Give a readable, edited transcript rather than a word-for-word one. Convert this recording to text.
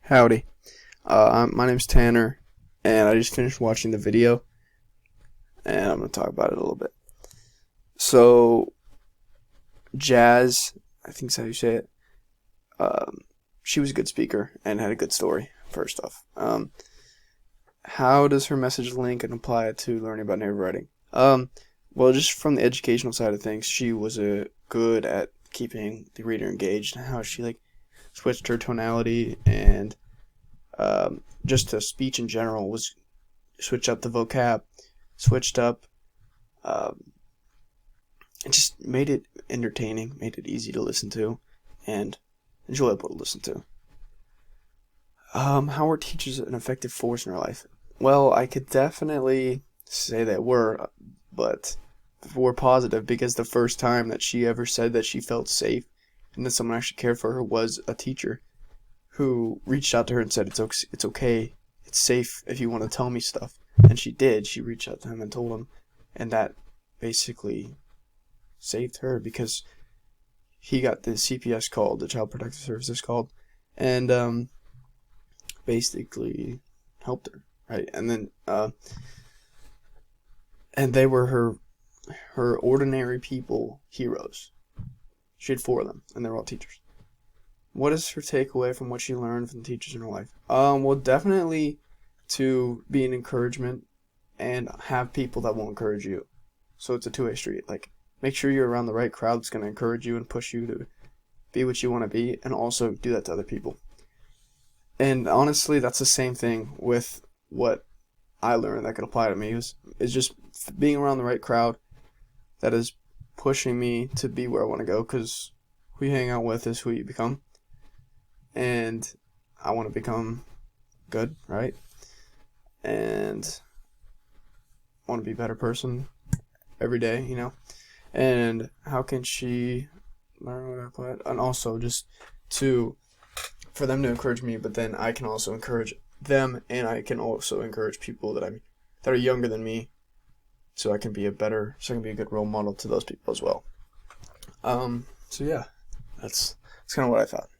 Howdy. My name's Tanner, and I just finished watching the video, and I'm going to talk about it a little bit. So, Jazz, I think that's how you say it, she was a good speaker and had a good story, first off. How does her message link and apply to learning about native writing? Well, just from the educational side of things, she was good at keeping the reader engaged, and how she switched her tonality and just the speech in general was switched up the vocab, switched up, and just made it entertaining, made it easy to listen to, and enjoyable to listen to. How were teachers an effective force in her life? Well, I could definitely say that but we're positive because the first time that she ever said that she felt safe and that someone actually cared for her was a teacher who reached out to her and said, it's okay, it's safe if you want to tell me stuff. And she did. She reached out to him and told him, and that basically saved her because he got the CPS called, the Child Protective Services called, and basically helped her, right? And then and they were her ordinary people heroes. She had 4 of them, and they were all teachers. What is her takeaway from what she learned from teachers in her life? Well, definitely to be an encouragement and have people that will encourage you. So it's a two-way street. Make sure you're around the right crowd that's going to encourage you and push you to be what you want to be, and also do that to other people. And honestly, that's the same thing with what I learned that could apply to me. Is just being around the right crowd that is pushing me to be where I want to go, because who you hang out with is who you become. And I want to become good, right? And I want to be a better person every day, And how can she learn what I applied? And also just for them to encourage me, but then I can also encourage them, and I can also encourage people that are younger than me, so I can be a good role model to those people as well. So yeah, that's kind of what I thought.